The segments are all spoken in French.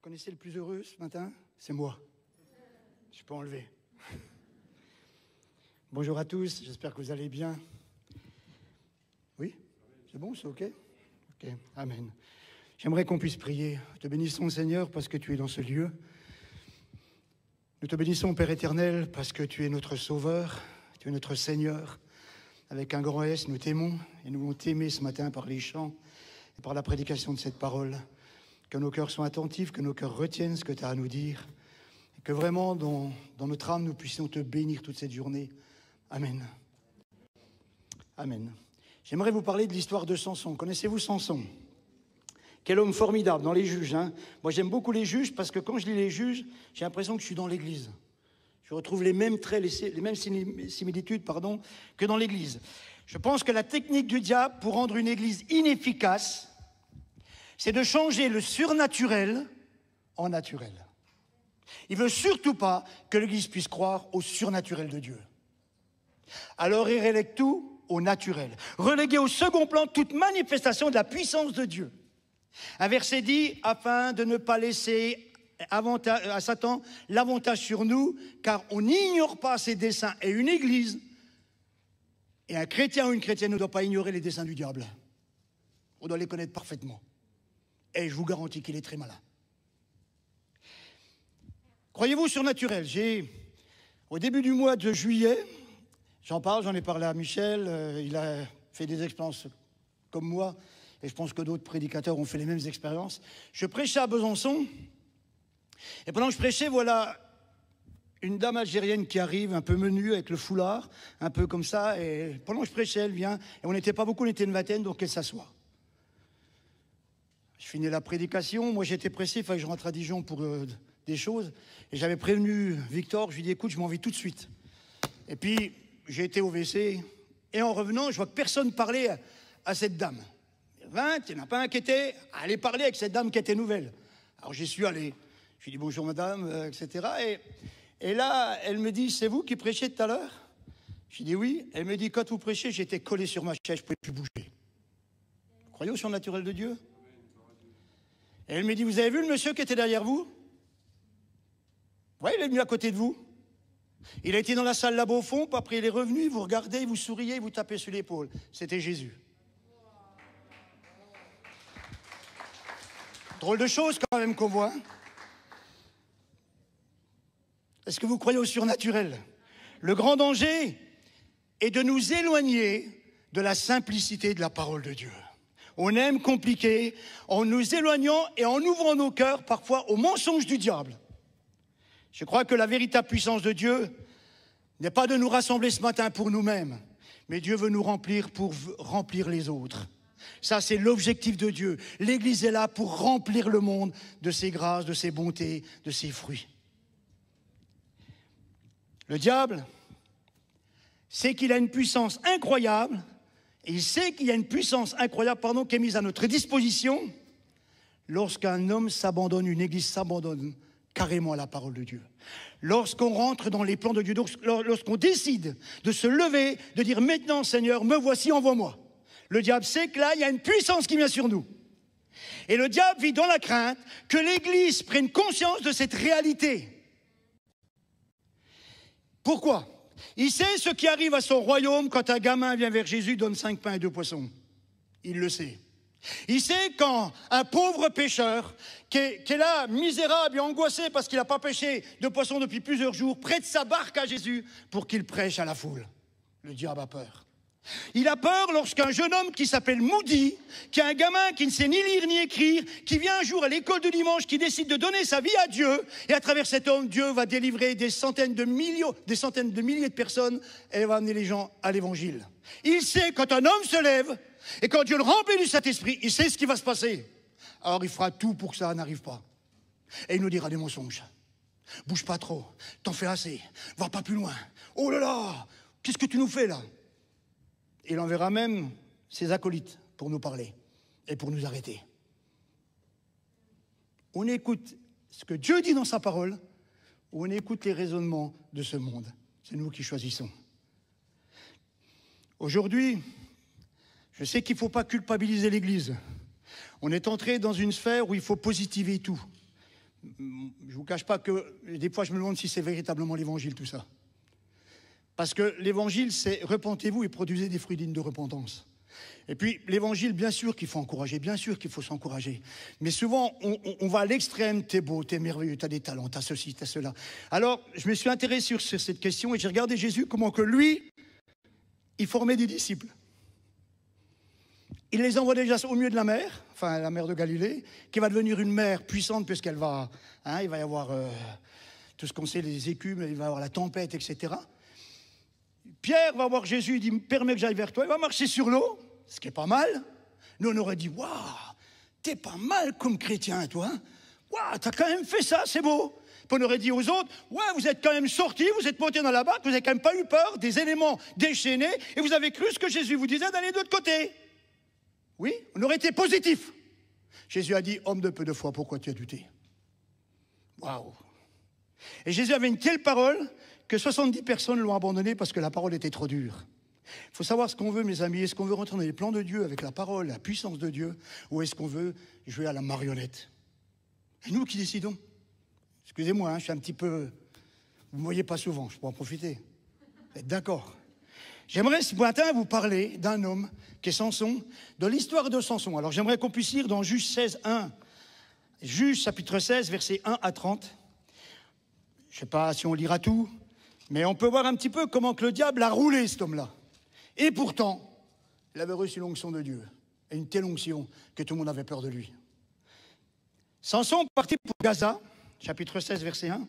connaissez le plus heureux ce matin? C'est moi. Je peux enlever. Bonjour à tous, j'espère que vous allez bien. Oui? C'est bon, c'est OK? OK, amen. J'aimerais qu'on puisse prier. Te bénissons, Seigneur, parce que tu es dans ce lieu. Nous te bénissons, Père éternel, parce que tu es notre Sauveur, tu es notre Seigneur. Avec un grand S, nous t'aimons et nous voulons t'aimer ce matin par les chants et par la prédication de cette parole. Que nos cœurs soient attentifs, que nos cœurs retiennent ce que tu as à nous dire. Et que vraiment, dans notre âme, nous puissions te bénir toute cette journée. Amen. Amen. J'aimerais vous parler de l'histoire de Samson. Connaissez-vous Samson? Quel homme formidable dans les Juges. Hein. Moi, j'aime beaucoup les Juges parce que quand je lis les Juges, j'ai l'impression que je suis dans l'Église. Je retrouve les mêmes traits, les mêmes similitudes que dans l'Église. Je pense que la technique du diable pour rendre une Église inefficace, c'est de changer le surnaturel en naturel. Il ne veut surtout pas que l'Église puisse croire au surnaturel de Dieu. Alors il relègue tout au naturel. Reléguer au second plan toute manifestation de la puissance de Dieu. Un verset dit, afin de ne pas laisser à Satan l'avantage sur nous, car on n'ignore pas ses desseins. Et une Église, et un chrétien ou une chrétienne ne doit pas ignorer les desseins du diable. On doit les connaître parfaitement. Et je vous garantis qu'il est très malin. Croyez-vous surnaturel? Au début du mois de juillet, j'en ai parlé à Michel, il a fait des expériences comme moi, et je pense que d'autres prédicateurs ont fait les mêmes expériences. Je prêchais à Besançon, et pendant que je prêchais, voilà une dame algérienne qui arrive, un peu menue, avec le foulard, un peu comme ça, et pendant que je prêchais, elle vient, et on n'était pas beaucoup, on était une vingtaine, donc elle s'assoit. Je finis la prédication, moi j'étais pressé, il fallait que je rentre à Dijon pour des choses, et j'avais prévenu Victor, je lui ai dit, écoute, je m'en vais tout de suite. Et puis, j'ai été au WC, et en revenant, je vois que personne parlait à cette dame. 20, il n'y en a pas un qui était allé parler avec cette dame qui était nouvelle. Alors j'y suis allé, je lui ai dit bonjour madame, etc. Et là, elle me dit, c'est vous qui prêchiez tout à l'heure? Je lui ai dit oui. Elle me dit, quand vous prêchiez, j'étais collé sur ma chaise, je ne pouvais plus bouger. Vous croyez au surnaturel de Dieu? Et elle me dit, vous avez vu le monsieur qui était derrière vous? Oui, il est venu à côté de vous. Il a été dans la salle là-bas au fond, puis après il est revenu, vous regardez, vous souriez, vous tapez sur l'épaule. C'était Jésus. Drôle de choses quand même qu'on voit. Est-ce que vous croyez au surnaturel? Le grand danger est de nous éloigner de la simplicité de la parole de Dieu. On aime compliquer en nous éloignant et en ouvrant nos cœurs parfois aux mensonges du diable. Je crois que la véritable puissance de Dieu n'est pas de nous rassembler ce matin pour nous-mêmes, mais Dieu veut nous remplir pour remplir les autres. Ça, c'est l'objectif de Dieu. L'Église est là pour remplir le monde de ses grâces, de ses bontés, de ses fruits. Le diable sait qu'il a une puissance incroyable, et il sait qu'il y a une puissance incroyable, qui est mise à notre disposition lorsqu'un homme s'abandonne, une Église s'abandonne carrément à la parole de Dieu. Lorsqu'on rentre dans les plans de Dieu, lorsqu'on décide de se lever, de dire maintenant Seigneur, me voici, envoie-moi. Le diable sait que là, il y a une puissance qui vient sur nous. Et le diable vit dans la crainte que l'Église prenne conscience de cette réalité. Pourquoi? Il sait ce qui arrive à son royaume quand un gamin vient vers Jésus, donne 5 pains et 2 poissons. Il le sait. Il sait quand un pauvre pêcheur qui est là, misérable et angoissé parce qu'il n'a pas pêché de poisson depuis plusieurs jours, prête sa barque à Jésus pour qu'il prêche à la foule. Le diable a peur. Il a peur lorsqu'un jeune homme qui s'appelle Moody, qui est un gamin qui ne sait ni lire ni écrire, qui vient un jour à l'école de dimanche, qui décide de donner sa vie à Dieu, et à travers cet homme, Dieu va délivrer des centaines de milliers de personnes, et va amener les gens à l'évangile. Il sait quand un homme se lève, et quand Dieu le remplit du Saint-Esprit, il sait ce qui va se passer. Alors il fera tout pour que ça n'arrive pas. Et il nous dira des mensonges. Bouge pas trop, t'en fais assez, va pas plus loin. Oh là là, qu'est-ce que tu nous fais là? Il enverra même ses acolytes pour nous parler et pour nous arrêter. On écoute ce que Dieu dit dans sa parole ou on écoute les raisonnements de ce monde. C'est nous qui choisissons. Aujourd'hui, je sais qu'il ne faut pas culpabiliser l'Église. On est entré dans une sphère où il faut positiver tout. Je ne vous cache pas que des fois je me demande si c'est véritablement l'évangile tout ça. Parce que l'évangile c'est repentez-vous et produisez des fruits dignes de repentance. Et puis l'évangile bien sûr qu'il faut encourager, bien sûr qu'il faut s'encourager. Mais souvent on va à l'extrême, t'es beau, t'es merveilleux, t'as des talents, t'as ceci, t'as cela. Alors je me suis intéressé sur cette question et j'ai regardé Jésus comment que lui, il formait des disciples. Il les envoie déjà au milieu de la mer, enfin la mer de Galilée, qui va devenir une mer puissante puisqu'elle va, il va y avoir tout ce qu'on sait, les écumes, il va y avoir la tempête, etc. Pierre va voir Jésus, il dit, permets que j'aille vers toi, il va marcher sur l'eau, ce qui est pas mal. Nous on aurait dit, waouh, t'es pas mal comme chrétien toi, waouh, t'as quand même fait ça, c'est beau. Puis on aurait dit aux autres, ouais, vous êtes quand même sortis, vous êtes montés dans la barque, vous n'avez quand même pas eu peur des éléments déchaînés, et vous avez cru ce que Jésus vous disait d'aller de l'autre côté. Oui, on aurait été positif. Jésus a dit, homme de peu de foi, pourquoi tu as douté? Waouh! Et Jésus avait une telle parole que 70 personnes l'ont abandonné parce que la parole était trop dure. Il faut savoir ce qu'on veut, mes amis. Est-ce qu'on veut rentrer dans les plans de Dieu avec la parole, la puissance de Dieu, ou est-ce qu'on veut jouer à la marionnette? C'est nous qui décidons. Excusez-moi, je suis un petit peu... Vous ne me voyez pas souvent, je pourrais en profiter. Vous êtes d'accord? J'aimerais ce matin vous parler d'un homme qui est Samson, de l'histoire de Samson. Alors j'aimerais qu'on puisse lire dans Juge 16, 1. Juge chapitre 16, versets 1 à 30. Je ne sais pas si on lira tout, mais on peut voir un petit peu comment que le diable a roulé cet homme-là. Et pourtant, il avait reçu l'onction de Dieu. Et une telle onction que tout le monde avait peur de lui. Samson partit pour Gaza, chapitre 16, verset 1.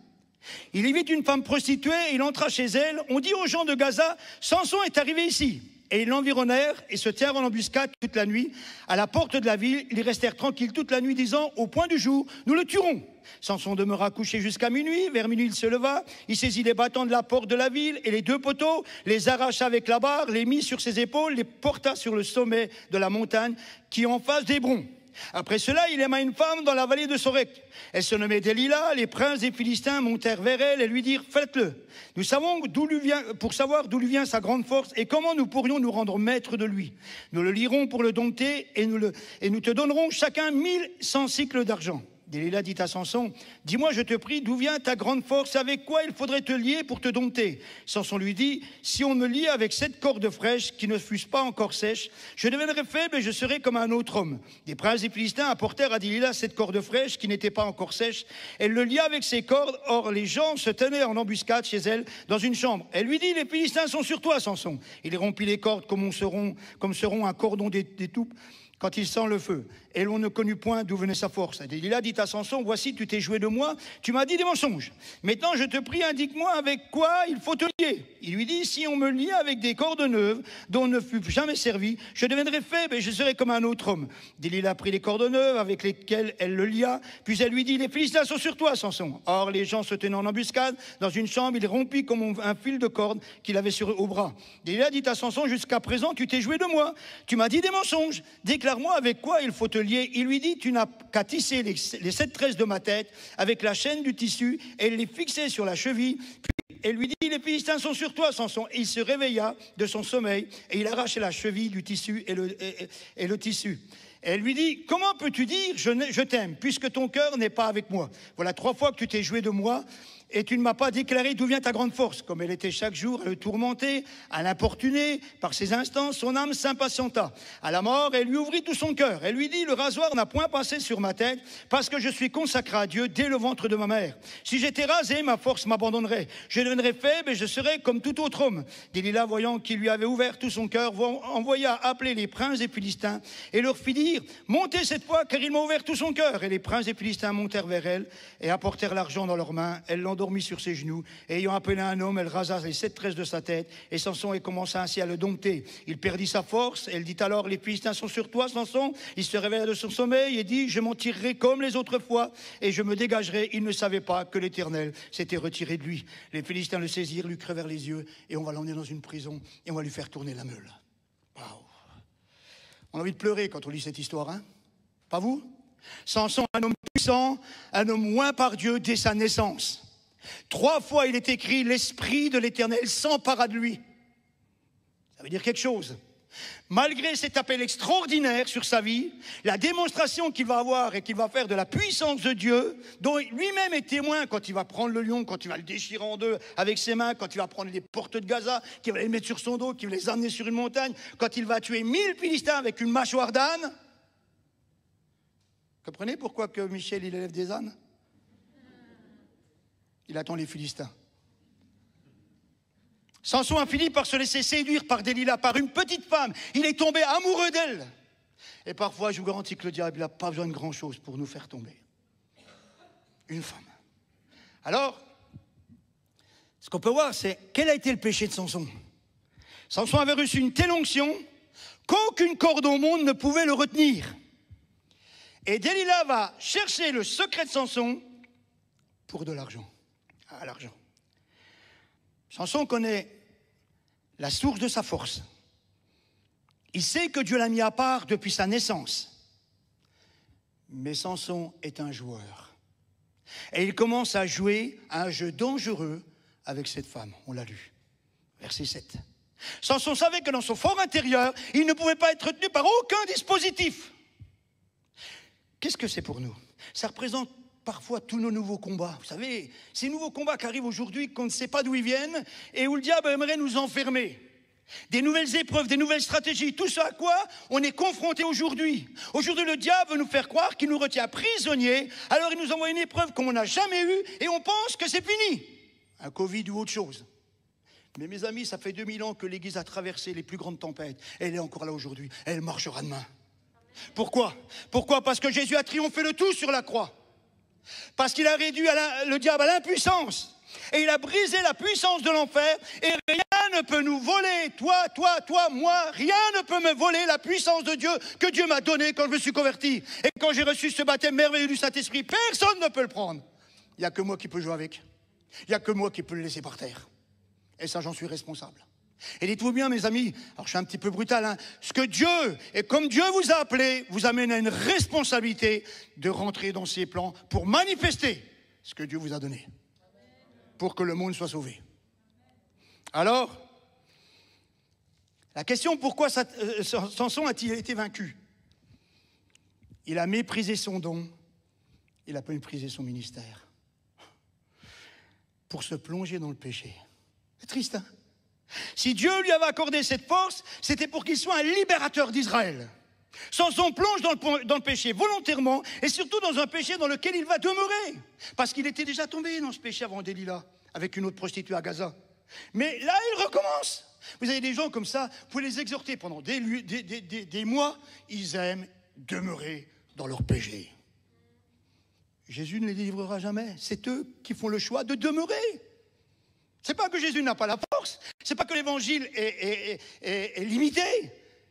Il y vit une femme prostituée, il entra chez elle. On dit aux gens de Gaza, Samson est arrivé ici. Et ils l'environnèrent et se tinrent en embuscade toute la nuit. À la porte de la ville, ils restèrent tranquilles toute la nuit, disant, au point du jour, nous le tuerons. Samson demeura couché jusqu'à minuit. Vers minuit, il se leva. Il saisit les battants de la porte de la ville et les deux poteaux, les arracha avec la barre, les mit sur ses épaules, les porta sur le sommet de la montagne qui est en face d'Hébron. Après cela, il aima une femme dans la vallée de Sorek. Elle se nommait Delilah. Les princes des Philistins montèrent vers elle et lui dirent, faites-le. Nous savons d'où lui vient, pour savoir d'où lui vient sa grande force et comment nous pourrions nous rendre maîtres de lui. Nous le lirons pour le dompter et nous te donnerons chacun 1100 cycles d'argent. Delilah dit à Samson, dis-moi, je te prie, d'où vient ta grande force? Avec quoi il faudrait te lier pour te dompter? Samson lui dit, si on me lie avec 7 cordes fraîches qui ne fussent pas encore sèches, je deviendrai faible et je serai comme un autre homme. Des princes des Philistins apportèrent à Delilah 7 cordes fraîches qui n'étaient pas encore sèches. Elle le lia avec ses cordes. Or, les gens se tenaient en embuscade chez elle dans une chambre. Elle lui dit, les Philistins sont sur toi, Samson. Il rompit les cordes comme seront un cordon d'étoupe quand il sent le feu. Et l'on ne connut point d'où venait sa force. Delilah dit à Samson, voici, tu t'es joué de moi, tu m'as dit des mensonges. Maintenant, je te prie, indique-moi avec quoi il faut te lier. Il lui dit, si on me lie avec des cordes neuves, dont on ne fut jamais servi, je deviendrai faible et je serai comme un autre homme. Delilah prit les cordes neuves avec lesquelles elle le lia, puis elle lui dit, les Philistins sont sur toi, Samson. Or, les gens se tenaient en embuscade, dans une chambre, il rompit comme un fil de corde qu'il avait au bras. Delilah dit à Samson, jusqu'à présent, tu t'es joué de moi, tu m'as dit des mensonges, déclare-moi avec quoi il faut te lier. Il lui dit, tu n'as qu'à tisser les 7 tresses de ma tête avec la chaîne du tissu et les fixer sur la cheville. Puis elle lui dit, les Philistins sont sur toi, Samson. Il se réveilla de son sommeil et il arrachait la cheville du tissu et le tissu. Elle lui dit, comment peux-tu dire je t'aime puisque ton cœur n'est pas avec moi? Voilà 3 fois que tu t'es joué de moi et tu ne m'as pas déclaré d'où vient ta grande force. Comme elle était chaque jour à le tourmenter, à l'importuner, par ses instances, son âme s'impatienta. À la mort, elle lui ouvrit tout son cœur. Elle lui dit, le rasoir n'a point passé sur ma tête parce que je suis consacré à Dieu dès le ventre de ma mère. Si j'étais rasé, ma force m'abandonnerait. Je deviendrais faible et je serais comme tout autre homme. Delilah, voyant qu'il lui avait ouvert tout son cœur, envoya appeler les princes des Philistins et leur fit dire, montez cette fois car il m'a ouvert tout son cœur. Et les princes des Philistins montèrent vers elle et apportèrent l'argent dans leurs mains. Elle l'endormit sur ses genoux et ayant appelé un homme, elle rasa les 7 tresses de sa tête et Samson commença ainsi à le dompter. Il perdit sa force. Elle dit alors, les Philistins sont sur toi, Samson. Il se réveilla de son sommeil et dit, je m'en tirerai comme les autres fois et je me dégagerai. Il ne savait pas que l'Éternel s'était retiré de lui. Les Philistins le saisirent, lui crevèrent les yeux et on va l'emmener dans une prison et on va lui faire tourner la meule. Waouh. On a envie de pleurer quand on lit cette histoire, hein? Pas vous? Samson, un homme puissant, un homme oint par Dieu dès sa naissance. 3 fois il est écrit, l'Esprit de l'Éternel s'empara de lui. Ça veut dire quelque chose. Malgré cet appel extraordinaire sur sa vie, la démonstration qu'il va avoir et qu'il va faire de la puissance de Dieu, dont lui-même est témoin quand il va prendre le lion, quand il va le déchirer en deux avec ses mains, quand il va prendre les portes de Gaza, qu'il va les mettre sur son dos, qu'il va les emmener sur une montagne, quand il va tuer 1000 Philistins avec une mâchoire d'âne. Comprenez pourquoi que Michel il élève des ânes? Il attend les Philistins. Samson a fini par se laisser séduire par Delilah, par une petite femme. Il est tombé amoureux d'elle. Et parfois, je vous garantis que le diable n'a pas besoin de grand-chose pour nous faire tomber. Une femme. Alors, ce qu'on peut voir, c'est quel a été le péché de Samson. Samson avait reçu une telle onction qu'aucune corde au monde ne pouvait le retenir. Et Delilah va chercher le secret de Samson pour de l'argent. À l'argent. Samson connaît la source de sa force. Il sait que Dieu l'a mis à part depuis sa naissance. Mais Samson est un joueur. Et il commence à jouer à un jeu dangereux avec cette femme. On l'a lu. Verset 7. Samson savait que dans son fort intérieur, il ne pouvait pas être retenu par aucun dispositif. Qu'est-ce que c'est pour nous? Ça représente parfois tous nos nouveaux combats. Vous savez, ces nouveaux combats qui arrivent aujourd'hui, qu'on ne sait pas d'où ils viennent, et où le diable aimerait nous enfermer. Des nouvelles épreuves, des nouvelles stratégies, tout ce à quoi on est confronté aujourd'hui. Aujourd'hui, le diable veut nous faire croire qu'il nous retient prisonniers, alors il nous envoie une épreuve comme on n'a jamais eue, et on pense que c'est fini. Un Covid ou autre chose. Mais mes amis, ça fait 2000 ans que l'Église a traversé les plus grandes tempêtes. Elle est encore là aujourd'hui. Elle marchera demain. Pourquoi? Pourquoi? Parce que Jésus a triomphé de tout sur la croix. Parce qu'il a réduit le diable à l'impuissance. Et il a brisé la puissance de l'enfer. Et rien ne peut nous voler, toi, moi, rien ne peut me voler la puissance de Dieu que Dieu m'a donnée quand je me suis converti. Et quand j'ai reçu ce baptême merveilleux du Saint-Esprit, personne ne peut le prendre. Il n'y a que moi qui peux jouer avec. Il n'y a que moi qui peux le laisser par terre. Et ça, j'en suis responsable. Et dites-vous bien, mes amis, alors je suis un petit peu brutal, hein, ce que Dieu, et comme Dieu vous a appelé, vous amène à une responsabilité de rentrer dans ses plans pour manifester ce que Dieu vous a donné, pour que le monde soit sauvé. Alors, la question, pourquoi Samson a-t-il été vaincu? Il a méprisé son don, il a méprisé son ministère, pour se plonger dans le péché. C'est triste, hein? Si Dieu lui avait accordé cette force, c'était pour qu'il soit un libérateur d'Israël. Samson plonge dans le péché volontairement, et surtout dans un péché dans lequel il va demeurer. Parce qu'il était déjà tombé dans ce péché avant Delilah, avec une autre prostituée à Gaza. Mais là, il recommence. Vous avez des gens comme ça, vous pouvez les exhorter pendant des mois, ils aiment demeurer dans leur péché. Jésus ne les délivrera jamais. C'est eux qui font le choix de demeurer. C'est pas que Jésus n'a pas la force, c'est pas que l'évangile est limité,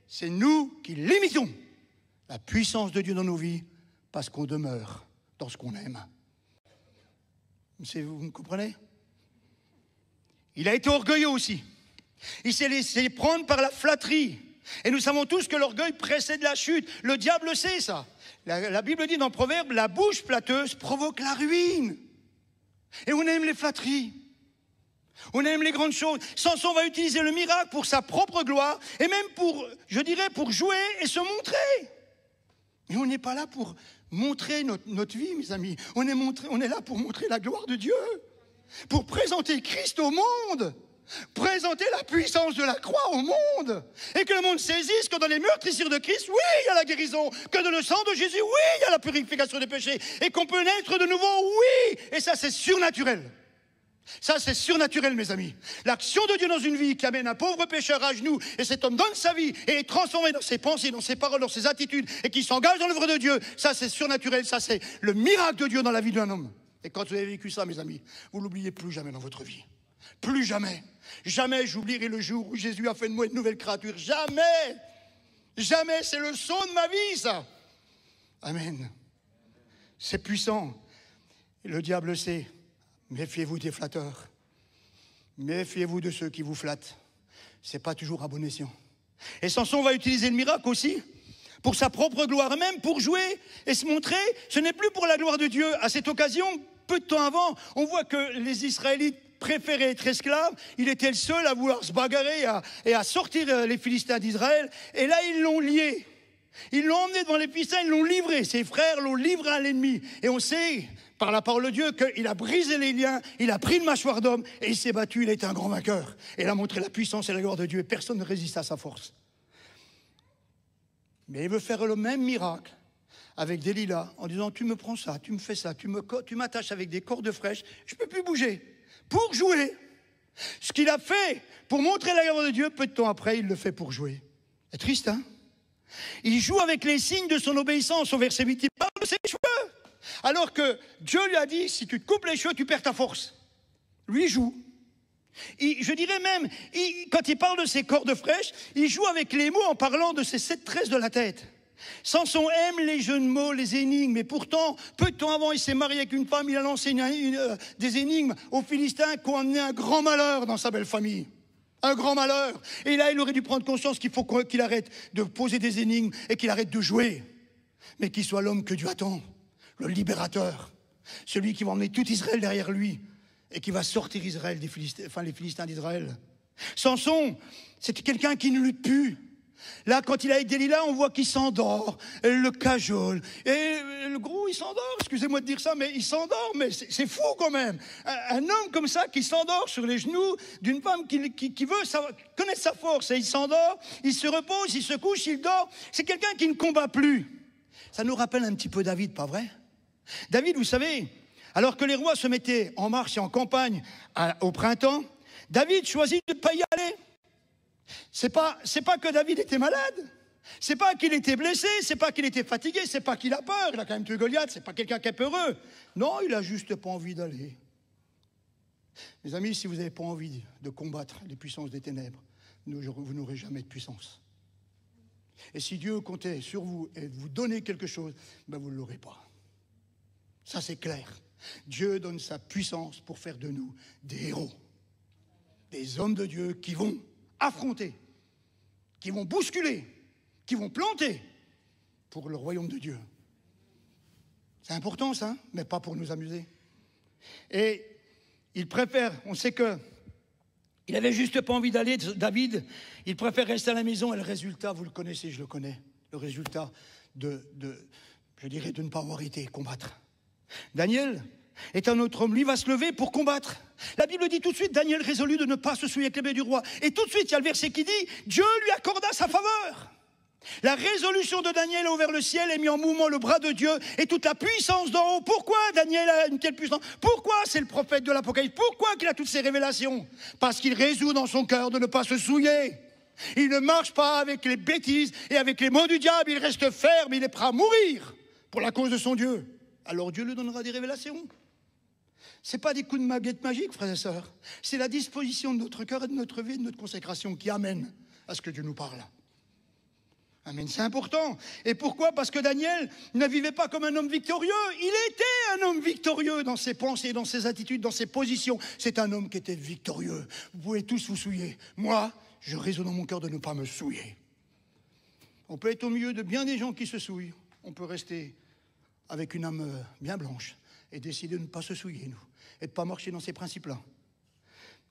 c'est nous qui limitons la puissance de Dieu dans nos vies parce qu'on demeure dans ce qu'on aime. Vous me comprenez? Il a été orgueilleux aussi. Il s'est laissé prendre par la flatterie. Et nous savons tous que l'orgueil précède la chute. Le diable le sait, ça. La Bible dit dans Proverbe, la bouche flatteuse provoque la ruine. Et on aime les flatteries. On aime les grandes choses. Samson va utiliser le miracle pour sa propre gloire et même pour, je dirais, pour jouer et se montrer. Mais on n'est pas là pour montrer notre vie, mes amis. On est là pour montrer la gloire de Dieu, pour présenter Christ au monde, présenter la puissance de la croix au monde, et que le monde saisisse que dans les meurtrissures de Christ, oui, il y a la guérison, que dans le sang de Jésus, oui, il y a la purification des péchés, et qu'on peut naître de nouveau, oui, et ça c'est surnaturel. Ça, c'est surnaturel, mes amis. L'action de Dieu dans une vie qui amène un pauvre pécheur à genoux, et cet homme donne sa vie et est transformé dans ses pensées, dans ses paroles, dans ses attitudes, et qui s'engage dans l'œuvre de Dieu. Ça, c'est surnaturel. Ça, c'est le miracle de Dieu dans la vie d'un homme. Et quand vous avez vécu ça, mes amis, vous ne l'oubliez plus jamais dans votre vie. Plus jamais. Jamais j'oublierai le jour où Jésus a fait de moi une nouvelle créature. Jamais. Jamais. C'est le son de ma vie, ça. Amen. C'est puissant. Et le diable le sait. Méfiez-vous des flatteurs. Méfiez-vous de ceux qui vous flattent. Ce n'est pas toujours à bon escient. Et Samson va utiliser le miracle aussi pour sa propre gloire, même pour jouer et se montrer. Ce n'est plus pour la gloire de Dieu. À cette occasion, peu de temps avant, on voit que les Israélites préférait être esclave. Il était le seul à vouloir se bagarrer et à sortir les Philistins d'Israël. Et là, ils l'ont lié. Ils l'ont emmené devant les Philistins, ils l'ont livré. Ses frères l'ont livré à l'ennemi. Et on sait, par la parole de Dieu, qu'il a brisé les liens, il a pris le mâchoire d'homme et il s'est battu. Il a été un grand vainqueur. Et il a montré la puissance et la gloire de Dieu. Et personne ne résiste à sa force. Mais il veut faire le même miracle avec Delilah, en disant, tu me prends ça, tu me fais ça, tu m'attaches avec des cordes fraîches, je ne peux plus bouger. Pour jouer. Ce qu'il a fait pour montrer la gloire de Dieu, peu de temps après, il le fait pour jouer. C'est triste, hein? Il joue avec les signes de son obéissance. Au verset 8, il parle de ses cheveux. Alors que Dieu lui a dit, si tu te coupes les cheveux, tu perds ta force. Lui, il joue. Je dirais même, quand il parle de ses cordes fraîches, il joue avec les mots en parlant de ses 7 tresses de la tête. Samson aime les jeux de mots, les énigmes, et pourtant, peu de temps avant, il s'est marié avec une femme, il a lancé des énigmes aux Philistins qui ont amené un grand malheur dans sa belle famille. Un grand malheur. Et là, il aurait dû prendre conscience qu'il faut qu'il arrête de poser des énigmes et qu'il arrête de jouer. Mais qu'il soit l'homme que Dieu attend, le libérateur, celui qui va emmener tout Israël derrière lui et qui va sortir Israël les Philistins d'Israël. Samson, c'était quelqu'un qui ne lutte plus. Là, quand il est avec Delilah, on voit qu'il s'endort, elle le cajole. Et le gros, il s'endort, excusez-moi de dire ça, mais il s'endort, mais c'est fou quand même. Un homme comme ça qui s'endort sur les genoux d'une femme qui veut connaître sa force. Et il s'endort, il se repose, il se couche, il dort. C'est quelqu'un qui ne combat plus. Ça nous rappelle un petit peu David, pas vrai? David, vous savez, alors que les rois se mettaient en marche et en campagne au printemps, David choisit de ne pas y aller. C'est pas que David était malade, c'est pas qu'il était blessé, c'est pas qu'il était fatigué, c'est pas qu'il a peur, il a quand même tué Goliath, c'est pas quelqu'un qui est peureux. Non, il a juste pas envie d'aller. Mes amis, si vous n'avez pas envie de combattre les puissances des ténèbres, vous n'aurez jamais de puissance. Et si Dieu comptait sur vous et vous donner quelque chose, ben vous ne l'aurez pas. Ça c'est clair. Dieu donne sa puissance pour faire de nous des héros, des hommes de Dieu qui vont affronter, qui vont bousculer, qui vont planter pour le royaume de Dieu. C'est important ça, mais pas pour nous amuser. Et il préfère, on sait que il avait juste pas envie d'aller, David, il préfère rester à la maison et le résultat, vous le connaissez, je le connais, le résultat je dirais de ne pas avoir été combattre. Daniel est un autre homme, lui va se lever pour combattre. La Bible dit tout de suite, Daniel résolut de ne pas se souiller avec les blés du roi. Et tout de suite, il y a le verset qui dit, Dieu lui accorda sa faveur. La résolution de Daniel a ouvert le ciel et mis en mouvement le bras de Dieu et toute la puissance d'en haut. Pourquoi Daniel a une telle puissance? Pourquoi c'est le prophète de l'Apocalypse? Pourquoi qu'il a toutes ces révélations? Parce qu'il résout dans son cœur de ne pas se souiller. Il ne marche pas avec les bêtises et avec les mots du diable. Il reste ferme, il est prêt à mourir pour la cause de son Dieu. Alors Dieu lui donnera des révélations. Ce n'est pas des coups de baguette magique, frères et sœurs. C'est la disposition de notre cœur et de notre vie, de notre consécration qui amène à ce que Dieu nous parle. Amen, c'est important. Et pourquoi? Parce que Daniel ne vivait pas comme un homme victorieux. Il était un homme victorieux dans ses pensées, dans ses attitudes, dans ses positions. C'est un homme qui était victorieux. Vous pouvez tous vous souiller. Moi, je résonne dans mon cœur de ne pas me souiller. On peut être au milieu de bien des gens qui se souillent. On peut rester avec une âme bien blanche et décider de ne pas se souiller, nous, et de ne pas marcher dans ces principes-là.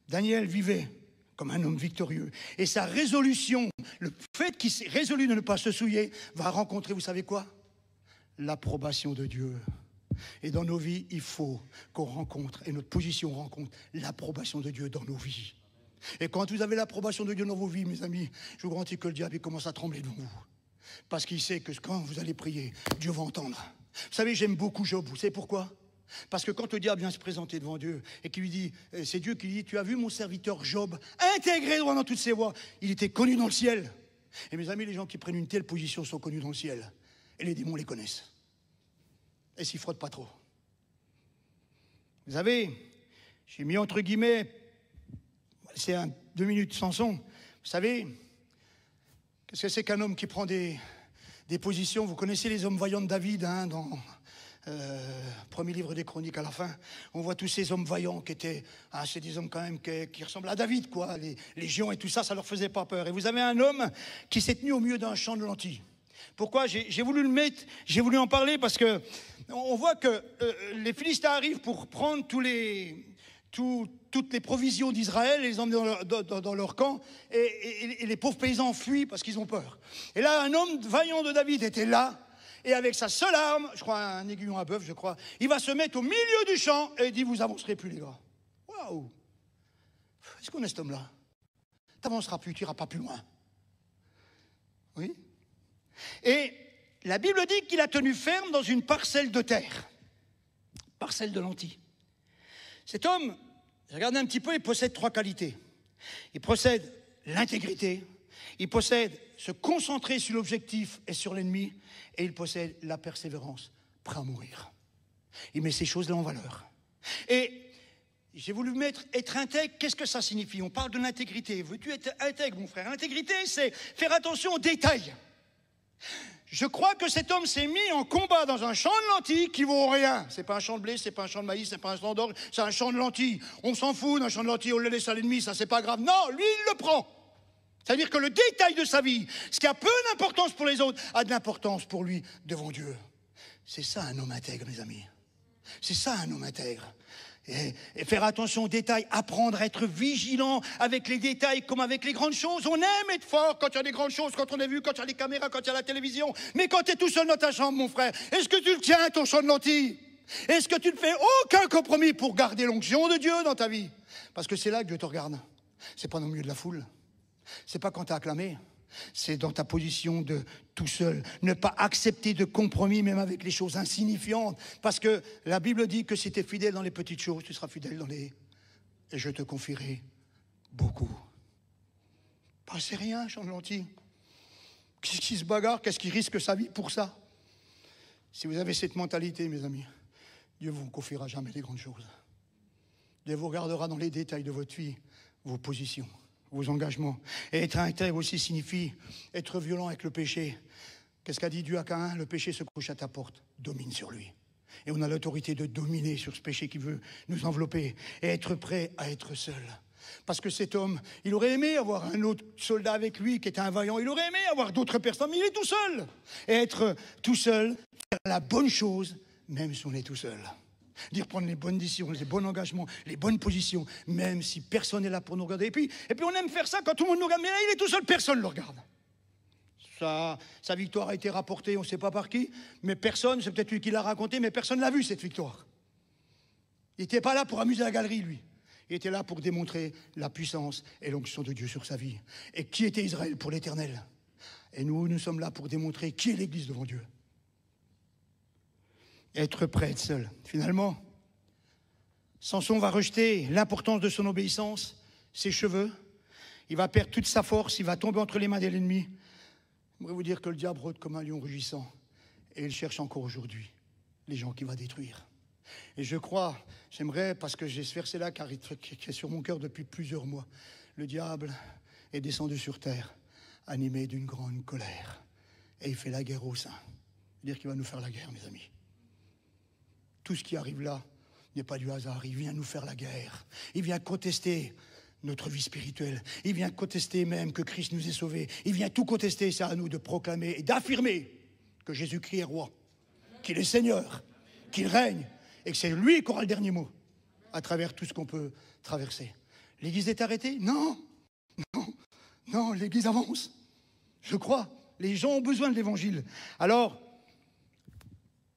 Daniel vivait comme un homme victorieux. Et sa résolution, le fait qu'il s'est résolu de ne pas se souiller, va rencontrer, vous savez quoi? L'approbation de Dieu. Et dans nos vies, il faut qu'on rencontre, et notre position rencontre l'approbation de Dieu dans nos vies. Et quand vous avez l'approbation de Dieu dans vos vies, mes amis, je vous garantis que le diable commence à trembler devant vous. Parce qu'il sait que quand vous allez prier, Dieu va entendre. Vous savez, j'aime beaucoup Job. Vous savez pourquoi? Parce que quand le diable vient se présenter devant Dieu et qu'il lui dit, c'est Dieu qui lui dit, tu as vu mon serviteur Job, intégré droit dans toutes ses voies, il était connu dans le ciel. Et mes amis, les gens qui prennent une telle position sont connus dans le ciel. Et les démons les connaissent. Et s'y frottent pas trop. Vous savez, j'ai mis entre guillemets, c'est 2 minutes Samson. Vous savez, qu'est-ce que c'est qu'un homme qui prend des positions? Vous connaissez les hommes vaillants de David, hein, dans premier livre des Chroniques à la fin. On voit tous ces hommes vaillants qui étaient, c'est des hommes quand même qui ressemblent à David, quoi. Les géants et tout ça, ça leur faisait pas peur. Et vous avez un homme qui s'est tenu au milieu d'un champ de lentilles. Pourquoi j'ai voulu le mettre, j'ai voulu en parler parce que on voit que les Philistins arrivent pour prendre tous les toutes les provisions d'Israël, les emmener dans leur camp, et les pauvres paysans fuient parce qu'ils ont peur. Et là, un homme vaillant de David était là, et avec sa seule arme, je crois un aiguillon à bœuf, je crois, il va se mettre au milieu du champ et il dit, vous avancerez plus les gars. Waouh! Est-ce qu'on est cet homme-là? T'avanceras plus, tu n'iras pas plus loin. Oui? Et la Bible dit qu'il a tenu ferme dans une parcelle de terre, parcelle de lentilles. Cet homme, regardez un petit peu, il possède 3 qualités. Il possède l'intégrité, il possède se concentrer sur l'objectif et sur l'ennemi, et il possède la persévérance, prêt à mourir. Il met ces choses-là en valeur. Et j'ai voulu mettre être intègre, qu'est-ce que ça signifie? On parle de l'intégrité. Veux-tu être intègre, mon frère? L'intégrité, c'est faire attention aux détails. Je crois que cet homme s'est mis en combat dans un champ de lentilles qui vaut rien. C'est pas un champ de blé, c'est pas un champ de maïs, c'est pas un champ d'orge, c'est un champ de lentilles. On s'en fout d'un champ de lentilles, on le laisse à l'ennemi, ça c'est pas grave. Non, lui il le prend. C'est-à-dire que le détail de sa vie, ce qui a peu d'importance pour les autres, a de l'importance pour lui devant Dieu. C'est ça un homme intègre, mes amis. C'est ça un homme intègre. Et faire attention aux détails, apprendre à être vigilant avec les détails comme avec les grandes choses. On aime être fort quand il y a des grandes choses, quand on est vu, quand il y a les caméras, quand il y a la télévision. Mais quand tu es tout seul dans ta chambre, mon frère, est-ce que tu le tiens, ton champ de lentilles? Est-ce que tu ne fais aucun compromis pour garder l'onction de Dieu dans ta vie? Parce que c'est là que Dieu te regarde. C'est pas dans le milieu de la foule. C'est pas quand tu as acclamé. C'est dans ta position de tout seul. Ne pas accepter de compromis, même avec les choses insignifiantes. Parce que la Bible dit que si tu es fidèle dans les petites choses, tu seras fidèle dans les... Et je te confierai beaucoup. Bah, c'est rien, champ de lentilles. Qu'est-ce qui se bagarre? Qu'est-ce qui risque sa vie pour ça? Si vous avez cette mentalité, mes amis, Dieu ne vous confiera jamais les grandes choses. Dieu vous regardera dans les détails de votre vie, vos positions, vos engagements. Et être intègre aussi signifie être violent avec le péché. Qu'est-ce qu'a dit Dieu à Caïn? Le péché se couche à ta porte, domine sur lui. Et on a l'autorité de dominer sur ce péché qui veut nous envelopper et être prêt à être seul. Parce que cet homme, il aurait aimé avoir un autre soldat avec lui qui était un vaillant. Il aurait aimé avoir d'autres personnes, mais il est tout seul. Et être tout seul, faire la bonne chose, même si on est tout seul. Dire prendre les bonnes décisions, les bons engagements, les bonnes positions, même si personne n'est là pour nous regarder. Et puis on aime faire ça quand tout le monde nous regarde. Mais là, il est tout seul, personne ne le regarde. Sa victoire a été rapportée, on ne sait pas par qui, mais personne, c'est peut-être lui qui l'a raconté, mais personne ne l'a vu, cette victoire. Il n'était pas là pour amuser la galerie, lui. Il était là pour démontrer la puissance et l'onction de Dieu sur sa vie. Et qui était Israël pour l'Éternel? Et nous sommes là pour démontrer qui est l'Église devant Dieu. Être prêt à être seul. Finalement, Samson va rejeter l'importance de son obéissance, ses cheveux. Il va perdre toute sa force, il va tomber entre les mains de l'ennemi. J'aimerais vous dire que le diable rôde comme un lion rugissant. Et il cherche encore aujourd'hui les gens qu'il va détruire. Et je crois, j'aimerais, parce que j'ai ce verset-là qui est sur mon cœur depuis plusieurs mois, le diable est descendu sur terre, animé d'une grande colère. Et il fait la guerre aux saints. C'est-à-dire qu'il va nous faire la guerre, mes amis. Tout ce qui arrive là n'est pas du hasard. Il vient nous faire la guerre. Il vient contester notre vie spirituelle. Il vient contester même que Christ nous ait sauvés. Il vient tout contester. C'est à nous de proclamer et d'affirmer que Jésus-Christ est roi, qu'il est Seigneur, qu'il règne et que c'est lui qui aura le dernier mot à travers tout ce qu'on peut traverser. L'Église est arrêtée? Non, non, l'Église avance. Je crois. Les gens ont besoin de l'Évangile. Alors,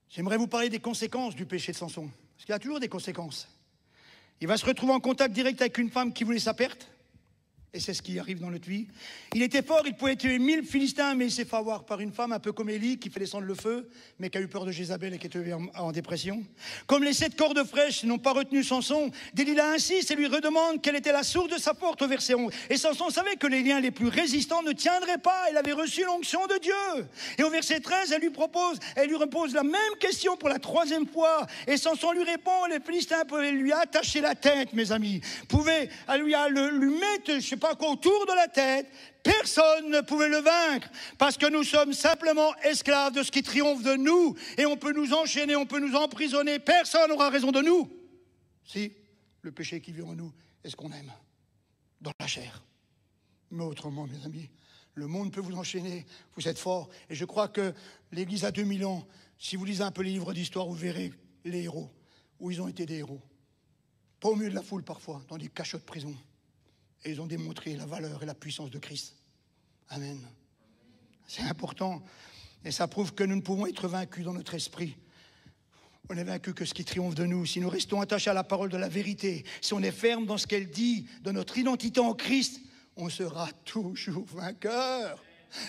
j'aimerais vous parler des conséquences du péché de Samson. Parce qu'il y a toujours des conséquences. Il va se retrouver en contact direct avec une femme qui voulait sa perte. Et c'est ce qui arrive dans notre vie. Il était fort, il pouvait tuer 1000 Philistins, mais il s'est fait avoir par une femme un peu comme Élie, qui fait descendre le feu, mais qui a eu peur de Jézabel et qui est tombée en dépression. Comme les 7 cordes fraîches n'ont pas retenu Samson, Delilah insiste et lui redemande quelle était la source de sa porte au verset 11. Et Samson savait que les liens les plus résistants ne tiendraient pas. Il avait reçu l'onction de Dieu. Et au verset 13, elle lui repose la même question pour la 3e fois. Et Samson lui répond, les Philistins pouvaient lui attacher la tête, mes amis. Pouvaient lui mettre, je sais pas quoi, autour de la tête. Personne ne pouvait le vaincre parce que nous sommes simplement esclaves de ce qui triomphe de nous et on peut nous enchaîner, on peut nous emprisonner. Personne n'aura raison de nous si le péché qui vit en nous est ce qu'on aime dans la chair. Mais autrement, mes amis, le monde peut vous enchaîner, vous êtes forts. Et je crois que l'Église a 2000 ans, si vous lisez un peu les livres d'histoire, vous verrez les héros, où ils ont été des héros. pas au milieu de la foule parfois, dans des cachots de prison. Et ils ont démontré la valeur et la puissance de Christ. Amen. C'est important. Et ça prouve que nous ne pouvons être vaincus dans notre esprit. On n'est vaincu que ce qui triomphe de nous. Si nous restons attachés à la parole de la vérité, si on est ferme dans ce qu'elle dit, de notre identité en Christ, on sera toujours vainqueur.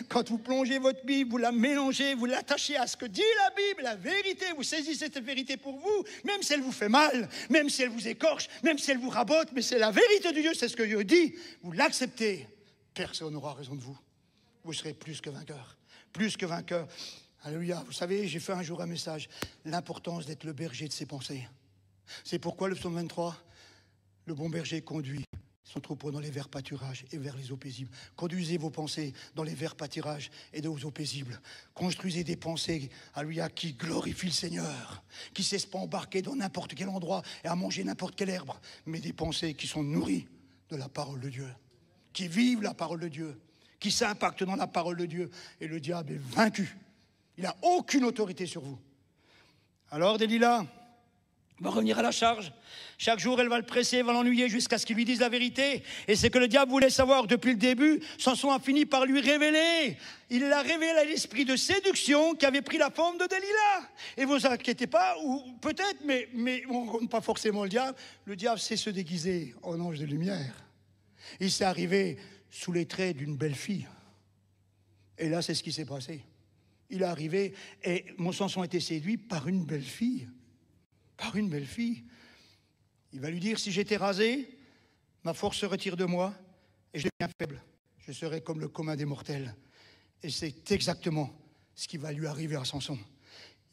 Quand vous plongez votre Bible, vous la mélangez, vous l'attachez à ce que dit la Bible, la vérité, vous saisissez cette vérité pour vous, même si elle vous fait mal, même si elle vous écorche, même si elle vous rabote, mais c'est la vérité de Dieu, c'est ce que Dieu dit. Vous l'acceptez, personne n'aura raison de vous. Vous serez plus que vainqueur. Plus que vainqueur. Alléluia. Vous savez, j'ai fait un jour un message. L'importance d'être le berger de ses pensées. C'est pourquoi le psaume 23, le bon berger conduit son troupeau dans les verts pâturages et vers les eaux paisibles. Conduisez vos pensées dans les verts pâturages et dans les eaux paisibles. Construisez des pensées, alléluia, qui glorifient le Seigneur, qui ne cessent pas embarquer dans n'importe quel endroit et à manger n'importe quelle herbe, mais des pensées qui sont nourries de la parole de Dieu, qui vivent la parole de Dieu, qui s'impactent dans la parole de Dieu. Et le diable est vaincu. Il n'a aucune autorité sur vous. Alors Delilah va revenir à la charge. Chaque jour, elle va le presser, elle va l'ennuyer jusqu'à ce qu'il lui dise la vérité. Et c'est que le diable voulait savoir depuis le début. Samson a fini par lui révéler. Il a révélé à l'esprit de séduction qui avait pris la forme de Delilah. Et vous inquiétez pas, ou peut-être, mais on ne compte pas forcément le diable. Le diable sait se déguiser en ange de lumière. Il s'est arrivé sous les traits d'une belle fille. Et là, c'est ce qui s'est passé. Il est arrivé et mon Samson a été séduit par une belle fille. Par une belle fille. Il va lui dire, si j'étais rasé, ma force se retire de moi et je deviens faible. Je serai comme le commun des mortels. Et c'est exactement ce qui va lui arriver à Samson.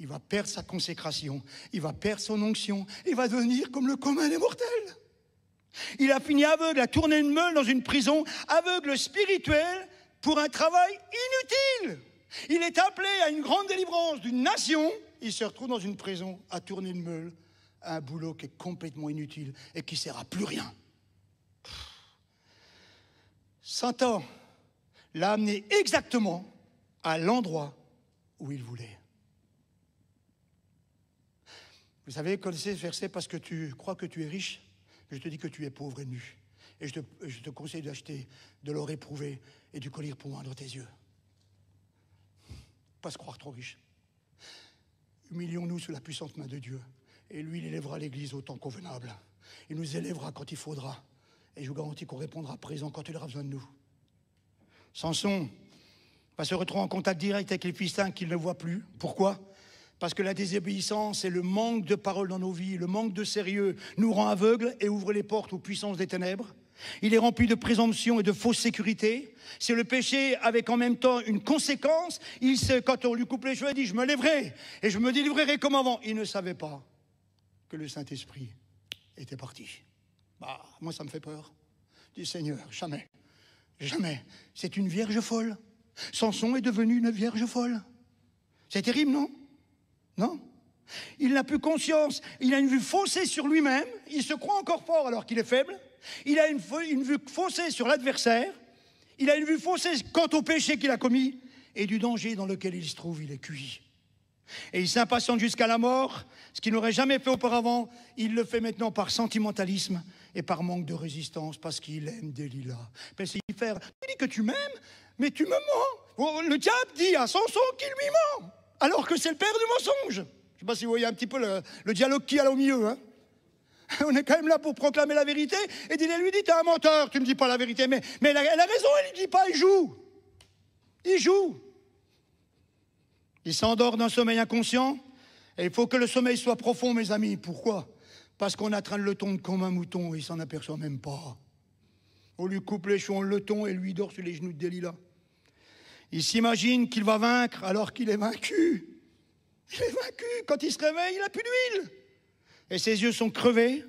Il va perdre sa consécration, il va perdre son onction, il va devenir comme le commun des mortels. Il a fini aveugle, a tourné une meule dans une prison, aveugle spirituel pour un travail inutile. Il est appelé à une grande délivrance d'une nation. Il se retrouve dans une prison à tourner une meule, à un boulot qui est complètement inutile et qui ne sert à plus rien. Satan l'a amené exactement à l'endroit où il voulait. Vous savez, connaissez ce verset parce que tu crois que tu es riche, je te dis que tu es pauvre et nu. Et je te conseille d'acheter de l'or éprouvé et du collier pour dans tes yeux. Pas se croire trop riche. Humilions-nous sous la puissante main de Dieu. Et lui, il élèvera l'Église au temps convenable. Il nous élèvera quand il faudra. Et je vous garantis qu'on répondra présent quand il aura besoin de nous. Samson va se retrouver en contact direct avec les Philistins qu'il ne voit plus. Pourquoi ? Parce que la désobéissance et le manque de parole dans nos vies, le manque de sérieux, nous rend aveugles et ouvre les portes aux puissances des ténèbres. Il est rempli de présomption et de fausse sécurité. C'est le péché avec en même temps une conséquence. Quand on lui coupe les cheveux, il dit « je me lèverai et je me délivrerai comme avant ». Il ne savait pas que le Saint-Esprit était parti. Moi, ça me fait peur. Je dis « Seigneur, jamais, jamais. C'est une vierge folle. Samson est devenu une vierge folle. » C'est terrible, non ? Non ? Il n'a plus conscience. Il a une vue faussée sur lui-même. Il se croit encore fort alors qu'il est faible. Il a une vue faussée sur l'adversaire. Il a une vue faussée quant au péché qu'il a commis. Et du danger dans lequel il se trouve, il est cueilli. Et il s'impatiente jusqu'à la mort. Ce qu'il n'aurait jamais fait auparavant, il le fait maintenant par sentimentalisme et par manque de résistance, parce qu'il aime Delilah. Tu dis que tu m'aimes, mais tu me mens. Le diable dit à Samson qu'il lui ment, alors que c'est le père du mensonge. Je ne sais pas si vous voyez un petit peu le dialogue qu'il y a là au milieu, hein. On est quand même là pour proclamer la vérité. Et Delilah lui dit, t'es un menteur, tu ne me dis pas la vérité. Mais elle a raison, elle ne dit pas, il joue. Il joue. Il s'endort d'un sommeil inconscient. Et il faut que le sommeil soit profond, mes amis. Pourquoi ? Parce qu'on traîne le ton comme un mouton et il ne s'en aperçoit même pas. On lui coupe les cheveux, on le tond et lui dort sur les genoux de Delilah. Il s'imagine qu'il va vaincre alors qu'il est vaincu. Il est vaincu. Quand il se réveille, il n'a plus d'huile. Et ses yeux sont crevés.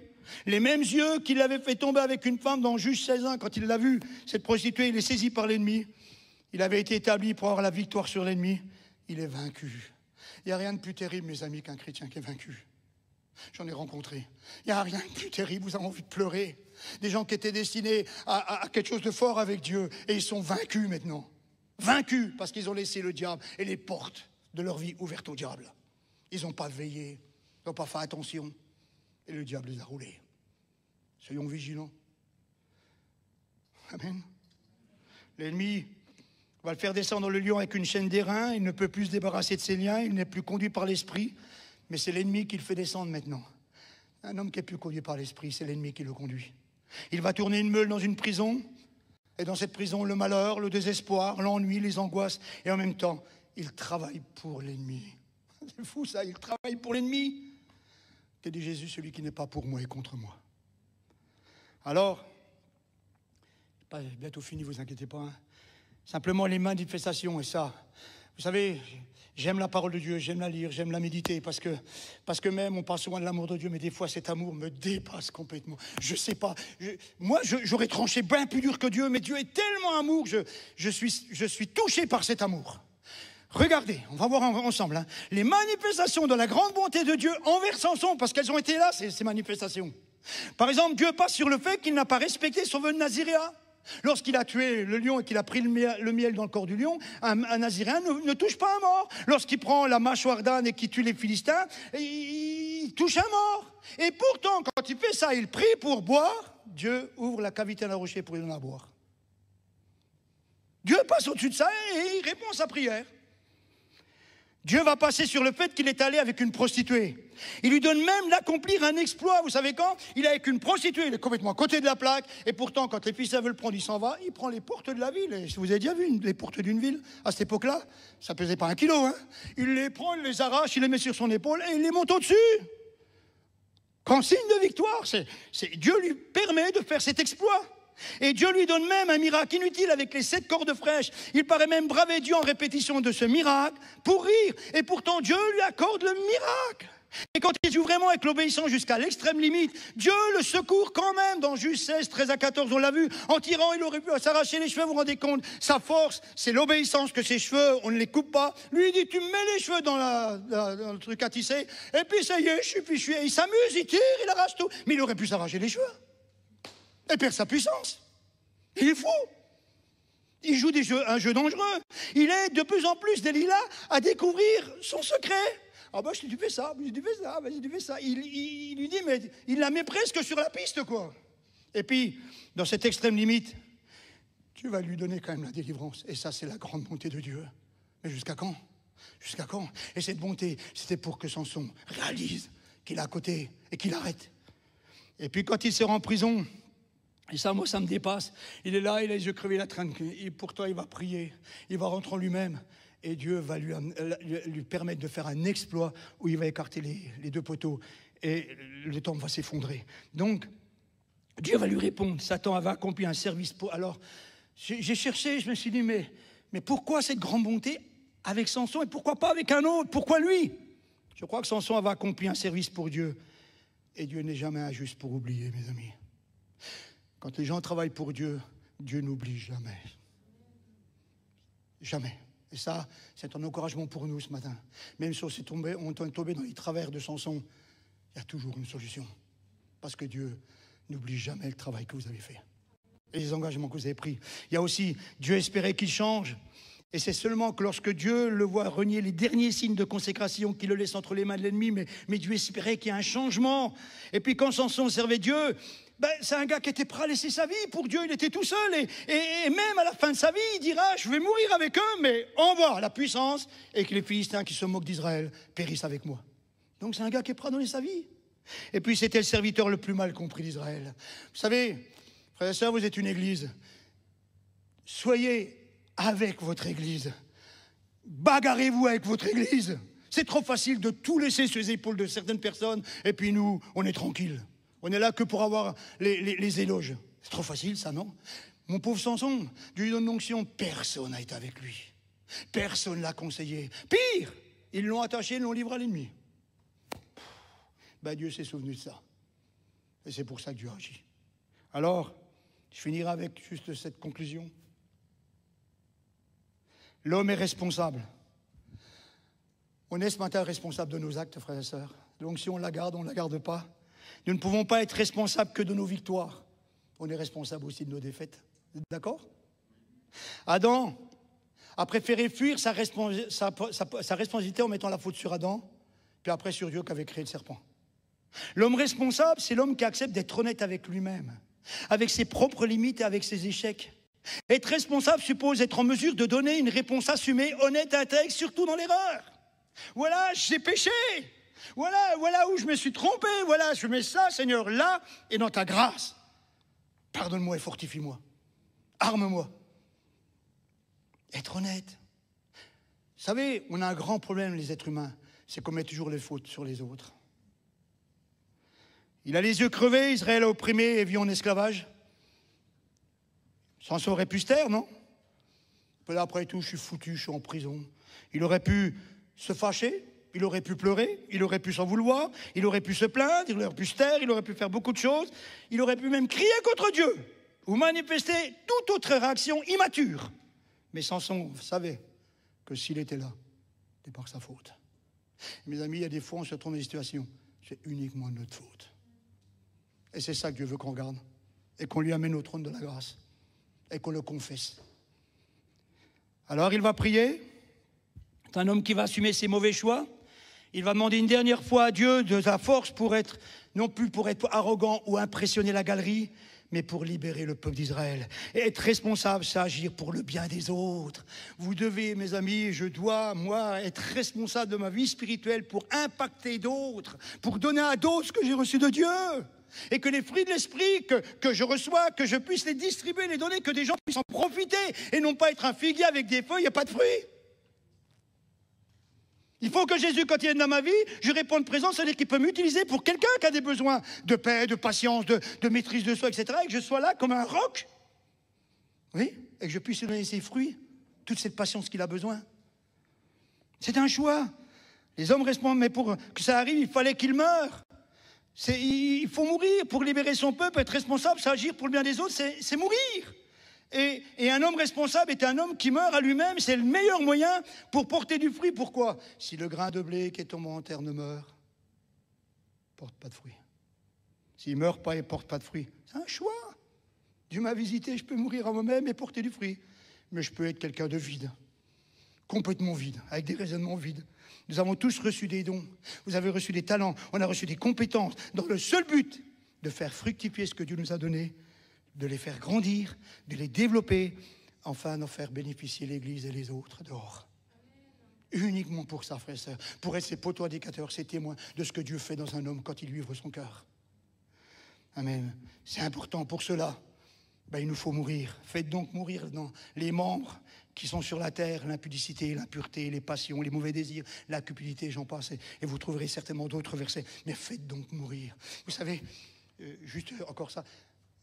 Les mêmes yeux qui l'avaient fait tomber avec une femme dans Juge 16:1, quand il l'a vue, cette prostituée, il est saisi par l'ennemi. Il avait été établi pour avoir la victoire sur l'ennemi. Il est vaincu. Il n'y a rien de plus terrible, mes amis, qu'un chrétien qui est vaincu. J'en ai rencontré. Il n'y a rien de plus terrible, vous avez envie de pleurer. Des gens qui étaient destinés à quelque chose de fort avec Dieu, et ils sont vaincus maintenant. Vaincus parce qu'ils ont laissé le diable et les portes de leur vie ouvertes au diable. Ils n'ont pas veillé, ils n'ont pas fait attention, et le diable les a roulés. Soyons vigilants. Amen. L'ennemi va le faire descendre le lion avec une chaîne d'airain. Il ne peut plus se débarrasser de ses liens. Il n'est plus conduit par l'esprit. Mais c'est l'ennemi qui le fait descendre maintenant. Un homme qui est plus conduit par l'esprit, c'est l'ennemi qui le conduit. Il va tourner une meule dans une prison. Et dans cette prison, le malheur, le désespoir, l'ennui, les angoisses. Et en même temps, il travaille pour l'ennemi. C'est fou ça, il travaille pour l'ennemi. Qu'a dit Jésus, celui qui n'est pas pour moi est contre moi. Alors, bientôt fini, vous inquiétez pas. Hein. Simplement les manifestations, et ça, vous savez, j'aime la parole de Dieu, j'aime la lire, j'aime la méditer, parce que même on parle souvent de l'amour de Dieu, mais des fois cet amour me dépasse complètement. Je sais pas, moi j'aurais tranché bien plus dur que Dieu, mais Dieu est tellement amour, je suis touché par cet amour. Regardez, on va voir ensemble, hein, les manifestations de la grande bonté de Dieu envers Samson, parce qu'elles ont été là, ces manifestations. Par exemple, Dieu passe sur le fait qu'il n'a pas respecté son vœu de naziréat. Lorsqu'il a tué le lion et qu'il a pris le miel dans le corps du lion, un naziréen ne touche pas un mort. Lorsqu'il prend la mâchoire d'âne et qu'il tue les Philistins, il touche un mort. Et pourtant, quand il fait ça, il prie pour boire, Dieu ouvre la cavité d'un rocher pour lui donner à boire. Dieu passe au-dessus de ça et il répond à sa prière. Dieu va passer sur le fait qu'il est allé avec une prostituée. Il lui donne même d'accomplir un exploit. Vous savez quand? Il est avec une prostituée, il est complètement à côté de la plaque. Et pourtant, quand les Philistins veulent le prendre, il s'en va. Il prend les portes de la ville. Et vous avez déjà vu les portes d'une ville? À cette époque-là, ça pesait pas 1 kilo. Hein. Il les prend, il les arrache, il les met sur son épaule et il les monte au-dessus. Qu'en signe de victoire, Dieu lui permet de faire cet exploit. Et Dieu lui donne même un miracle inutile avec les 7 cordes fraîches. Il paraît même braver Dieu en répétition de ce miracle pour rire. Et pourtant Dieu lui accorde le miracle. Et quand il joue vraiment avec l'obéissance jusqu'à l'extrême limite, Dieu le secourt quand même. Dans Juge 16, 13 à 14, on l'a vu. En tirant, il aurait pu s'arracher les cheveux, vous vous rendez compte? Sa force, c'est l'obéissance, que ses cheveux, on ne les coupe pas. Lui, il dit, tu me mets les cheveux dans le truc à tisser. Et puis ça y est, je suis fichu. Il s'amuse, il tire, il arrache tout. Mais il aurait pu s'arracher les cheveux. Et perd sa puissance. Il est fou. Il joue un jeu dangereux. Il est de plus en plus, Delilah, à découvrir son secret. Ah bah, tu fais ça, tu fais ça, vas-y, tu fais ça. Il lui dit, mais il la met presque sur la piste, quoi. Et puis, dans cette extrême limite, tu vas lui donner quand même la délivrance. Et ça, c'est la grande bonté de Dieu. Mais jusqu'à quand? Jusqu'à quand? Et cette bonté, c'était pour que Samson réalise qu'il est à côté et qu'il arrête. Et puis, quand il sera en prison, et ça, moi, ça me dépasse. Il est là, il a les yeux crevés, la traîne. Et pourtant, il va prier. Il va rentrer en lui-même. Et Dieu va lui permettre de faire un exploit où il va écarter les 2 poteaux. Et le temple va s'effondrer. Donc, Dieu va lui répondre. Satan va accomplir un service pour... Alors, j'ai cherché, je me suis dit, mais pourquoi cette grande bonté avec Samson et pourquoi pas avec un autre? Pourquoi lui? Je crois que Samson avait accompli un service pour Dieu. Et Dieu n'est jamais injuste pour oublier, mes amis. Quand les gens travaillent pour Dieu, Dieu n'oublie jamais. Jamais. Et ça, c'est un encouragement pour nous ce matin. Même si on est tombé dans les travers de Samson, il y a toujours une solution. Parce que Dieu n'oublie jamais le travail que vous avez fait. Et les engagements que vous avez pris. Il y a aussi, Dieu espérait qu'il change. Et c'est seulement que lorsque Dieu le voit renier les derniers signes de consécration, qu'il le laisse entre les mains de l'ennemi, mais Dieu espérait qu'il y ait un changement. Et puis quand Samson servait Dieu, c'est un gars qui était prêt à laisser sa vie pour Dieu, il était tout seul. Et même à la fin de sa vie, il dira, je vais mourir avec eux, mais envoie la puissance et que les Philistins qui se moquent d'Israël périssent avec moi. Donc c'est un gars qui est prêt à donner sa vie. Et puis c'était le serviteur le plus mal compris d'Israël. Vous savez, frères et sœurs, vous êtes une église. Soyez avec votre église. Bagarrez-vous avec votre église. C'est trop facile de tout laisser sur les épaules de certaines personnes et puis nous, on est tranquille. On est là que pour avoir les éloges. C'est trop facile, ça, non? Mon pauvre Samson, Dieu lui donne l'onction, personne n'a été avec lui. Personne ne l'a conseillé. Pire, ils l'ont attaché, ils l'ont livré à l'ennemi. Dieu s'est souvenu de ça. Et c'est pour ça que Dieu agit. Alors, je finirai avec juste cette conclusion. L'homme est responsable. On est ce matin responsable de nos actes, frères et sœurs. Donc si on la garde, on ne la garde pas. Nous ne pouvons pas être responsables que de nos victoires. On est responsable aussi de nos défaites. Vous êtes d'accord? Adam a préféré fuir sa responsabilité en mettant la faute sur Adam, puis après sur Dieu qui avait créé le serpent. L'homme responsable, c'est l'homme qui accepte d'être honnête avec lui-même, avec ses propres limites et avec ses échecs. Être responsable suppose être en mesure de donner une réponse assumée, honnête, intègre, surtout dans l'erreur. Voilà, j'ai péché. Voilà où je me suis trompé. Voilà, je mets ça, Seigneur, là et dans ta grâce. Pardonne-moi et fortifie-moi. Arme-moi. Être honnête. Vous savez, on a un grand problème, les êtres humains, c'est qu'on met toujours les fautes sur les autres. Il a les yeux crevés, Israël a opprimé et vit en esclavage. Samson aurait pu se taire, non? Puis après tout, je suis foutu, je suis en prison. Il aurait pu se fâcher, il aurait pu pleurer, il aurait pu s'en vouloir, il aurait pu se plaindre, il aurait pu se taire, il aurait pu faire beaucoup de choses. Il aurait pu même crier contre Dieu ou manifester toute autre réaction immature. Mais Samson savait que s'il était là, c'était par sa faute. Mes amis, il y a des fois, on se retrouve dans des situations, c'est uniquement de notre faute. Et c'est ça que Dieu veut qu'on regarde. Et qu'on lui amène au trône de la grâce. Et qu'on le confesse. Alors il va prier. C'est un homme qui va assumer ses mauvais choix. Il va demander une dernière fois à Dieu de sa force pour être, non plus pour être arrogant ou impressionner la galerie, mais pour libérer le peuple d'Israël. Et être responsable, c'est agir pour le bien des autres. Vous devez, mes amis, je dois, moi, être responsable de ma vie spirituelle pour impacter d'autres, pour donner à d'autres ce que j'ai reçu de Dieu. Et que les fruits de l'esprit que je reçois, que je puisse les distribuer, les donner, que des gens puissent en profiter, et non pas être un figuier avec des feuilles et pas de fruits. Il faut que Jésus, quand il est dans ma vie, je réponde présent, c'est-à-dire qu'il peut m'utiliser pour quelqu'un qui a des besoins de paix, de patience, de maîtrise de soi, etc. Et que je sois là comme un roc. Oui, et que je puisse lui donner ses fruits, toute cette patience qu'il a besoin. C'est un choix. Les hommes responsables, mais pour que ça arrive, il fallait qu'il meure. Il faut mourir pour libérer son peuple, être responsable, c'est agir pour le bien des autres, c'est mourir. Et un homme responsable est un homme qui meurt à lui-même, c'est le meilleur moyen pour porter du fruit. Pourquoi? Si le grain de blé qui est tombé en terre ne meurt, il ne porte pas de fruit. S'il ne meurt pas, il ne porte pas de fruit. C'est un choix. Dieu m'a visité, je peux mourir à moi-même et porter du fruit. Mais je peux être quelqu'un de vide, complètement vide, avec des raisonnements vides. Nous avons tous reçu des dons, vous avez reçu des talents, on a reçu des compétences, dans le seul but de faire fructifier ce que Dieu nous a donné, de les faire grandir, de les développer, enfin d'en faire bénéficier l'Église et les autres dehors. Uniquement pour ça, frères et sœurs, pour être ces poteaux indicateurs, ces témoins de ce que Dieu fait dans un homme quand il lui ouvre son cœur. Amen. C'est important pour cela. Il nous faut mourir. Faites donc mourir dans les membres qui sont sur la terre, l'impudicité, l'impureté, les passions, les mauvais désirs, la cupidité, j'en passe. Et vous trouverez certainement d'autres versets. Mais faites donc mourir. Vous savez, juste encore ça,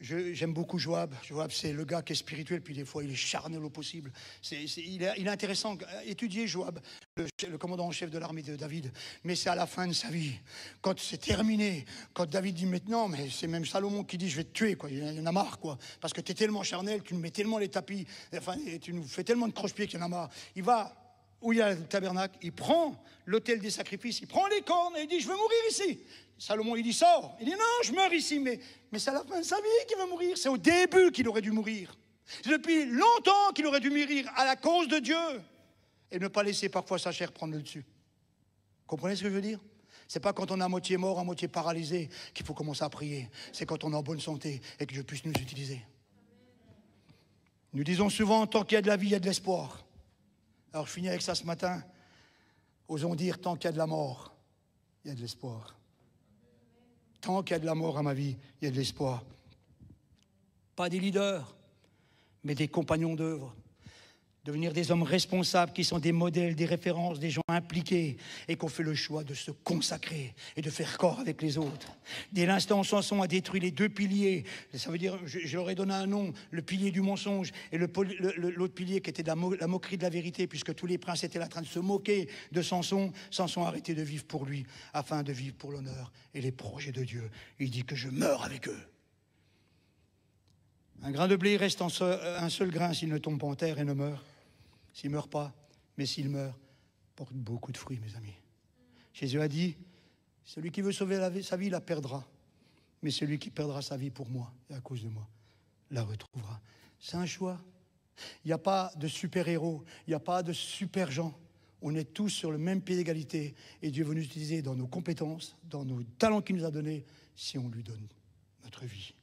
j'aime beaucoup Joab. Joab, c'est le gars qui est spirituel, puis des fois, il est charnel au possible. Il est intéressant. Étudier Joab, le commandant en chef de l'armée de David. Mais c'est à la fin de sa vie, quand c'est terminé, quand David dit maintenant, mais c'est même Salomon qui dit, je vais te tuer, quoi. Il y en a marre, quoi. Parce que tu es tellement charnel, tu nous mets tellement les tapis, enfin, et tu nous fais tellement de croche-pieds qu'il y en a marre. Il va où il y a le tabernacle, il prend l'autel des sacrifices, il prend les cornes et il dit, je veux mourir ici. Salomon, il dit, sors. Il dit, non, je meurs ici, mais c'est à la fin de sa vie qu'il va mourir. C'est au début qu'il aurait dû mourir. C'est depuis longtemps qu'il aurait dû mourir à la cause de Dieu et ne pas laisser parfois sa chair prendre le dessus. Comprenez ce que je veux dire? C'est pas quand on est à moitié mort, à moitié paralysé qu'il faut commencer à prier. C'est quand on est en bonne santé et que Dieu puisse nous utiliser. Nous disons souvent, tant qu'il y a de la vie, il y a de l'espoir. Alors je finis avec ça ce matin. Osons dire, tant qu'il y a de la mort, il y a de l'espoir. Tant qu'il y a de la mort à ma vie, il y a de l'espoir. Pas des leaders, mais des compagnons d'œuvre. Devenir des hommes responsables qui sont des modèles, des références, des gens impliqués et qu'on fait le choix de se consacrer et de faire corps avec les autres. Dès l'instant où Samson a détruit les deux piliers, ça veut dire, je leur ai donné un nom, le pilier du mensonge et l'autre pilier qui était la moquerie de la vérité, puisque tous les princes étaient là en train de se moquer de Samson. Samson a arrêté de vivre pour lui, afin de vivre pour l'honneur et les projets de Dieu. Il dit que je meurs avec eux. Un grain de blé reste un seul grain s'il ne tombe pas en terre et ne meurt. S'il ne meurt pas, mais s'il meurt, porte beaucoup de fruits, mes amis. Jésus a dit, celui qui veut sauver sa vie la perdra. Mais celui qui perdra sa vie pour moi et à cause de moi, la retrouvera. C'est un choix. Il n'y a pas de super-héros, il n'y a pas de super-gens. On est tous sur le même pied d'égalité. Et Dieu veut nous utiliser dans nos compétences, dans nos talents qu'il nous a donnés, si on lui donne notre vie.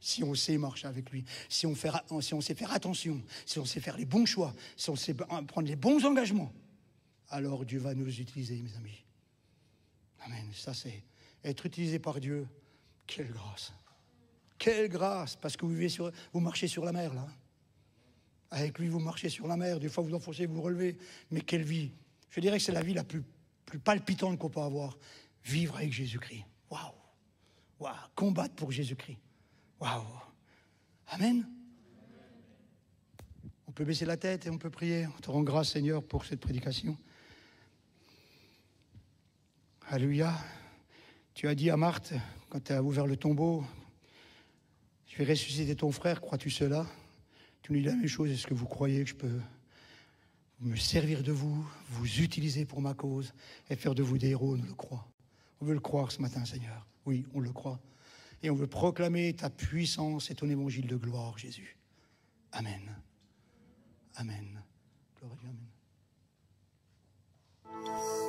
Si on sait marcher avec lui, si on sait faire attention, si on sait faire les bons choix, si on sait prendre les bons engagements, alors Dieu va nous utiliser, mes amis. Amen. Ça, c'est être utilisé par Dieu. Quelle grâce. Quelle grâce. Parce que vous marchez sur la mer, là. Avec lui, vous marchez sur la mer. Des fois, vous enfoncez, vous relevez. Mais quelle vie. Je dirais que c'est la vie la plus palpitante qu'on peut avoir. Vivre avec Jésus-Christ. Waouh. Waouh. Combattre pour Jésus-Christ. Waouh. Amen. On peut baisser la tête et on peut prier. On te rend grâce, Seigneur, pour cette prédication. Alléluia. Tu as dit à Marthe, quand tu as ouvert le tombeau, je vais ressusciter ton frère, crois-tu cela? Tu nous dis la même chose. Est-ce que vous croyez que je peux me servir de vous, vous utiliser pour ma cause et faire de vous des héros? On le croit. On veut le croire ce matin, Seigneur. Oui, on le croit. Et on veut proclamer ta puissance et ton évangile de gloire, Jésus. Amen. Amen. Gloire à Dieu, amen.